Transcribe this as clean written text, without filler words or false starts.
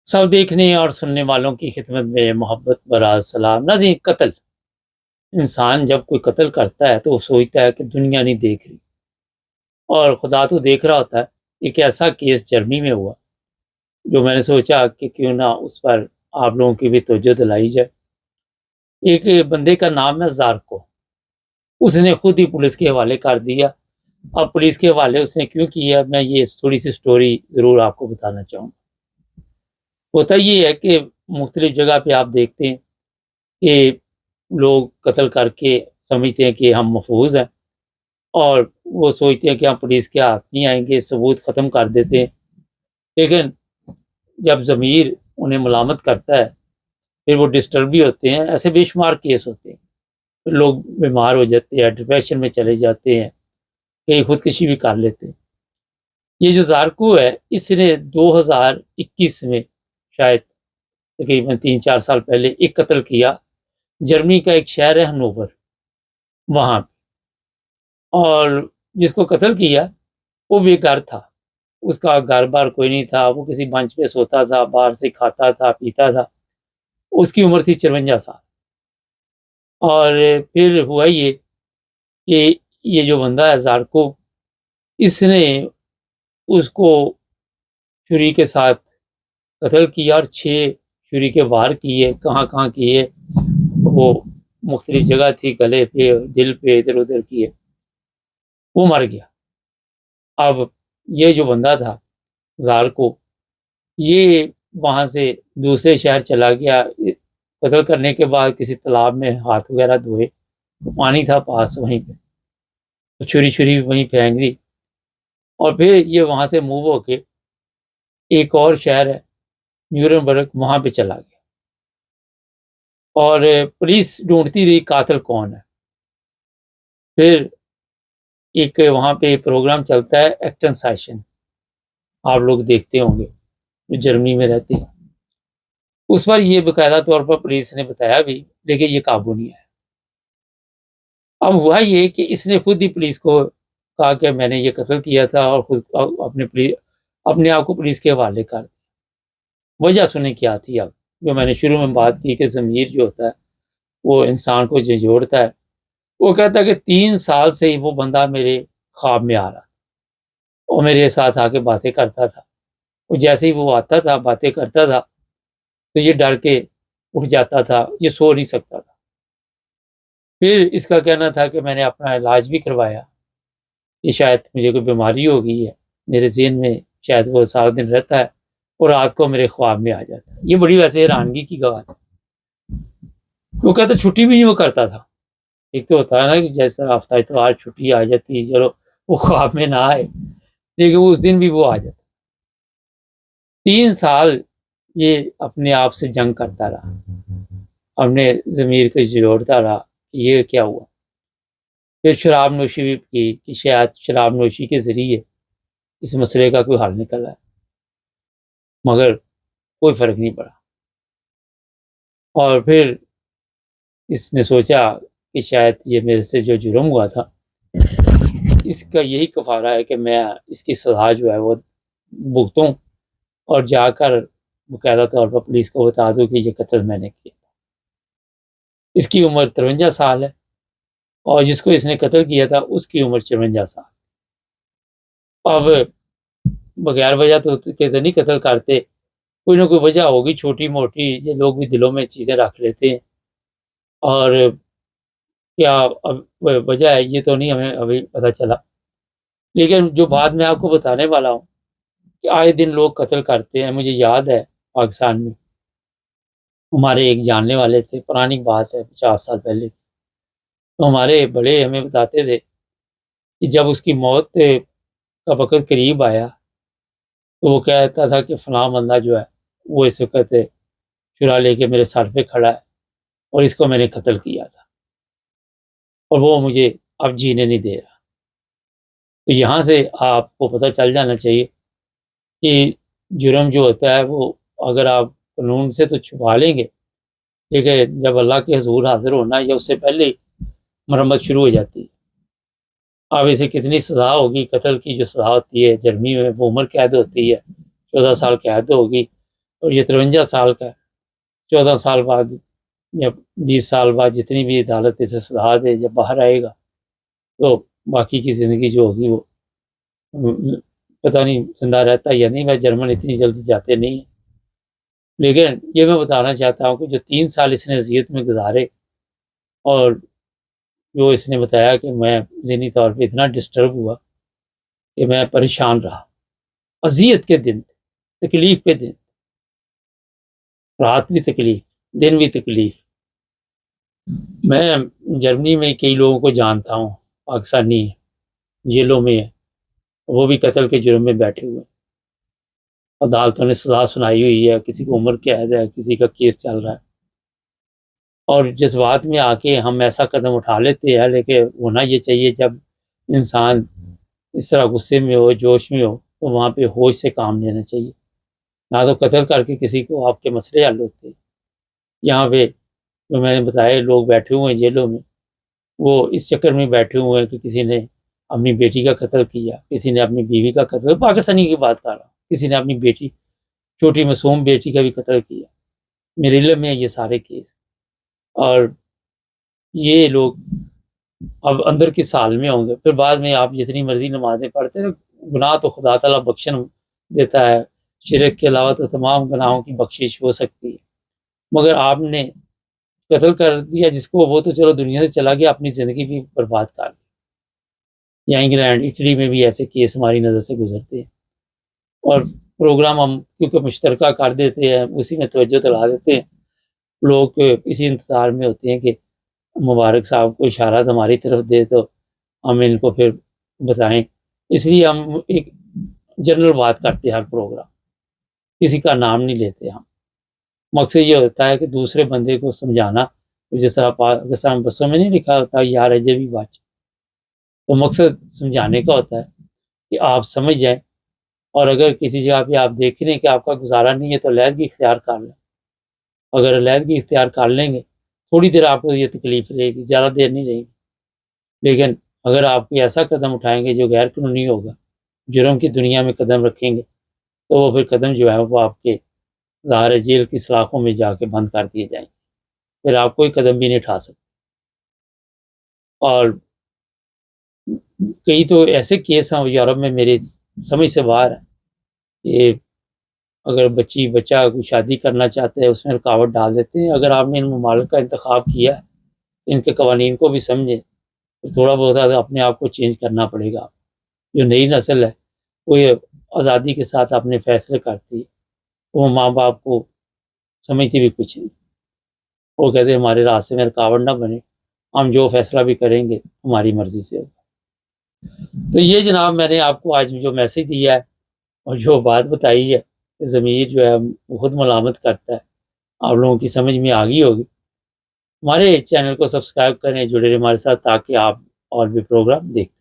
سب دیکھنے اور سننے والوں کی خدمت میں محبت برا سلام ناظرین۔ قتل، انسان جب کوئی قتل کرتا ہے تو وہ سوچتا ہے کہ دنیا نہیں دیکھ رہی، اور خدا تو دیکھ رہا ہوتا ہے۔ ایک ایسا کیس جرمنی میں ہوا جو میں نے سوچا کہ کیوں نہ اس پر آپ لوگوں کی بھی توجہ دلائی جائے۔ ایک بندے کا نام ہے زارکو، اس نے خود ہی پولیس کے حوالے کر دیا۔ اب پولیس کے حوالے اس نے کیوں کیا، میں یہ تھوڑی سی سٹوری ضرور آپ کو بتانا چاہوں گا۔ ہوتا یہ ہے کہ مختلف جگہ پہ آپ دیکھتے ہیں کہ لوگ قتل کر کے سمجھتے ہیں کہ ہم محفوظ ہیں، اور وہ سوچتے ہیں کہ ہم پولیس کے ہاتھ نہیں آئیں گے، ثبوت ختم کر دیتے ہیں۔ لیکن جب ضمیر انہیں ملامت کرتا ہے پھر وہ ڈسٹرب بھی ہوتے ہیں۔ ایسے بے شمار کیس ہوتے ہیں، پھر لوگ بیمار ہو جاتے ہیں، ڈپریشن میں چلے جاتے ہیں، کئی خودکشی بھی کر لیتے ہیں۔ یہ جو زارکو ہے، اس نے 2021 میں شاید تقریباً 3-4 سال پہلے ایک قتل کیا۔ جرمنی کا ایک شہر ہے ہنوور، وہاں پہ، اور جس کو قتل کیا وہ بے گھر تھا، اس کا گھر بار کوئی نہیں تھا، وہ کسی بنچ پہ سوتا تھا، باہر سے کھاتا تھا پیتا تھا۔ اس کی عمر تھی 54 سال۔ اور پھر ہوا یہ کہ یہ جو بندہ ہے زارکو، اس نے اس کو چھری کے ساتھ قتل کیا، اور 6 چھری کے وار کیے۔ کہاں کہاں کیے، وہ مختلف جگہ تھی، گلے پہ، دل پہ، ادھر ادھر کیے۔ وہ مر گیا۔ اب یہ جو بندہ تھا زارکو، یہ وہاں سے دوسرے شہر چلا گیا۔ قتل کرنے کے بعد کسی تالاب میں ہاتھ وغیرہ دھوئے، پانی تھا پاس وہیں پہ، تو چھری وہیں پھینک دی، اور پھر یہ وہاں سے موو ہو کے ایک اور شہر ہے نیورنبرگ، وہاں پہ چلا گیا، اور پولیس ڈھونڈتی رہی قاتل کون ہے۔ پھر ایک وہاں پہ پروگرام چلتا ہے ایکٹن سیشن، آپ لوگ دیکھتے ہوں گے جو جرمنی میں رہتے ہیں۔ اس پر یہ باقاعدہ طور پر پولیس نے بتایا بھی، لیکن یہ قابو نہیں آیا۔ اب ہوا یہ کہ اس نے خود ہی پولیس کو کہا کہ میں نے یہ قتل کیا تھا، اور خود اپنے آپ کو پولیس کے حوالے کر دیا۔ وجہ سنیں کیا تھی؟ اب جو میں نے شروع میں بات کی کہ ضمیر جو ہوتا ہے وہ انسان کو جھنجھوڑتا ہے۔ وہ کہتا ہے کہ 3 سال سے ہی وہ بندہ میرے خواب میں آ رہا اور میرے ساتھ آ کے باتیں کرتا تھا، اور جیسے ہی وہ آتا تھا باتیں کرتا تھا تو یہ ڈر کے اٹھ جاتا تھا، یہ سو نہیں سکتا تھا۔ پھر اس کا کہنا تھا کہ میں نے اپنا علاج بھی کروایا، کہ شاید مجھے کوئی بیماری ہو گئی ہے، میرے ذہن میں شاید وہ سارا دن رہتا ہے اور رات کو میرے خواب میں آ جاتا ہے۔ یہ بڑی ویسے حیرانگی کی بات ہے۔ وہ کہتا چھٹی بھی نہیں وہ کرتا تھا۔ ایک تو ہوتا ہے نا کہ جیسے ہفتہ اتوار چھٹی آ جاتی، چلو وہ خواب میں نہ آئے، لیکن اس دن بھی وہ آ جاتا۔ 3 سال یہ اپنے آپ سے جنگ کرتا رہا، اپنے ضمیر کو جوڑتا رہا کہ یہ کیا ہوا۔ پھر شراب نوشی بھی کی کہ شاید شراب نوشی کے ذریعے اس مسئلے کا کوئی حل نکلا ہے، مگر کوئی فرق نہیں پڑا۔ اور پھر اس نے سوچا کہ شاید یہ میرے سے جو جرم ہوا تھا اس کا یہی کفارہ ہے کہ میں اس کی سزا جو ہے وہ بھگتوں، اور جا کر باقاعدہ طور پر پولیس کو بتا دوں کہ یہ قتل میں نے کیا۔ اس کی عمر 53 سال ہے، اور جس کو اس نے قتل کیا تھا اس کی عمر 54 سال۔ اب بغیر وجہ تو کہتے نہیں قتل کرتے، کوئی نہ کوئی وجہ ہوگی چھوٹی موٹی، یہ لوگ بھی دلوں میں چیزیں رکھ لیتے ہیں، اور کیا اب وجہ ہے یہ تو نہیں ہمیں ابھی پتہ چلا۔ لیکن جو بات میں آپ کو بتانے والا ہوں کہ آئے دن لوگ قتل کرتے ہیں۔ مجھے یاد ہے پاکستان میں ہمارے ایک جاننے والے تھے، پرانی بات ہے 50 سال پہلے، تو ہمارے بڑے ہمیں بتاتے تھے کہ جب اس کی موت کا وقت قریب آیا تو وہ کہتا تھا کہ فلاں بندہ جو ہے وہ اس وقت چرا لے کے میرے سر پہ کھڑا ہے اور اس کو میں نے قتل کیا تھا، اور وہ مجھے اب جینے نہیں دے رہا۔ تو یہاں سے آپ کو پتہ چل جانا چاہیے کہ جرم جو ہوتا ہے وہ اگر آپ قانون سے تو چھپا لیں گے، لیکن جب اللہ کے حضور حاضر ہونا یا اس سے پہلے ہی مرمت شروع ہو جاتی ہے۔ اب اسے کتنی سزا ہوگی، قتل کی جو سزا ہوتی ہے جرمنی میں وہ عمر قید ہوتی ہے، 14 سال قید ہوگی، اور یہ 53 سال کا ہے، 14 سال بعد یا 20 سال بعد جتنی بھی عدالت اسے سزا دے، جب باہر آئے گا تو باقی کی زندگی جو ہوگی وہ پتہ نہیں زندہ رہتا یا نہیں. میں جرمن اتنی جلدی جاتے نہیں ہیں، لیکن یہ میں بتانا چاہتا ہوں کہ جو 3 سال اس نے اذیت میں گزارے، اور جو اس نے بتایا کہ میں ذہنی طور پہ اتنا ڈسٹرب ہوا کہ میں پریشان رہا. اذیت کے دن، تکلیف کے دن، رات بھی تکلیف، دن بھی تکلیف. میں جرمنی میں کئی لوگوں کو جانتا ہوں، پاکستانی ہیں، جیلوں میں ہیں، وہ بھی قتل کے جرم میں بیٹھے ہوئے ہیں، عدالتوں نے سزا سنائی ہوئی ہے، کسی کو عمر قید ہے، کسی کا کیس چل رہا ہے. اور جذبات میں آ کے ہم ایسا قدم اٹھا لیتے ہیں، لیکن ہونا یہ چاہیے جب انسان اس طرح غصے میں ہو، جوش میں ہو، تو وہاں پہ ہوش سے کام لینا چاہیے. نہ تو قتل کر کے کسی کو آپ کے مسئلے حل ہوتے ہیں. یہاں پہ جو میں نے بتایا لوگ بیٹھے ہوئے ہیں جیلوں میں، وہ اس چکر میں بیٹھے ہوئے ہیں کہ کسی نے اپنی بیٹی کا قتل کیا، کسی نے اپنی بیوی کا قتل، پاکستانی کی بات کر رہا ہوں، کسی نے اپنی بیٹی، چھوٹی معصوم بیٹی کا بھی قتل کیا. میرے علم میں یہ سارے کیس. اور یہ لوگ اب اندر کی سال میں ہوں گے، پھر بعد میں آپ جتنی مرضی نمازیں پڑھتے ہیں، گناہ تو خدا تعالیٰ بخشن دیتا ہے، شرک کے علاوہ تو تمام گناہوں کی بخشش ہو سکتی ہے. مگر آپ نے قتل کر دیا جس کو، وہ تو چلو دنیا سے چلا گیا، اپنی زندگی بھی برباد کر لی. یا انگلینڈ، اٹلی میں بھی ایسے کیس ہماری نظر سے گزرتے ہیں، اور پروگرام ہم کیونکہ مشترکہ کر دیتے ہیں، اسی میں توجہ دلا دیتے ہیں. لوگ اسی انتظار میں ہوتے ہیں کہ مبارک صاحب کو اشارہ ہماری طرف دے تو ہم ان کو پھر بتائیں. اس لیے ہم ایک جنرل بات کرتے ہیں ہر پروگرام، کسی کا نام نہیں لیتے ہم. مقصد یہ ہوتا ہے کہ دوسرے بندے کو سمجھانا، جس طرح پاکستان بسوں میں نہیں لکھا ہوتا یار اجے بھی بچ، تو مقصد سمجھانے کا ہوتا ہے کہ آپ سمجھ جائیں. اور اگر کسی جگہ پہ آپ دیکھ رہے ہیں کہ آپ کا گزارا نہیں ہے تو علیحدگی اختیار کر لیں. اگر علیحدگی اختیار کر لیں گے، تھوڑی دیر آپ کو یہ تکلیف رہے گی، زیادہ دیر نہیں رہے گی. لیکن اگر آپ کوئی ایسا قدم اٹھائیں گے جو غیر قانونی ہوگا، جرم کی دنیا میں قدم رکھیں گے، تو وہ پھر قدم جو ہے وہ آپ کے ظاہر جیل کی سلاخوں میں جا کے بند کر دیے جائیں گے، پھر آپ کوئی قدم بھی نہیں اٹھا سکتے. اور کئی تو ایسے کیس ہیں یورپ میں میرے سمجھ سے باہر ہے کہ اگر بچہ کوئی شادی کرنا چاہتے ہیں، اس میں رکاوٹ ڈال دیتے ہیں. اگر آپ نے ان ممالک کا انتخاب کیا ہے، ان کے قوانین کو بھی سمجھیں، تو تھوڑا بہت اپنے آپ کو چینج کرنا پڑے گا. جو نئی نسل ہے وہ یہ آزادی کے ساتھ اپنے فیصلے کرتی ہے، وہ ماں باپ کو سمجھتی بھی کچھ نہیں. وہ کہتے ہیں ہمارے راستے میں رکاوٹ نہ بنے، ہم جو فیصلہ بھی کریں گے ہماری مرضی سے ہوگا. تو یہ جناب میں نے آپ کو آج جو میسج دیا ہے اور جو بات بتائی ہے، ضمیر جو ہے وہ خود ملامت کرتا ہے، آپ لوگوں کی سمجھ میں آ گئی ہوگی. ہمارے چینل کو سبسکرائب کریں، جڑے رہیں ہمارے ساتھ، تاکہ آپ اور بھی پروگرام دیکھتے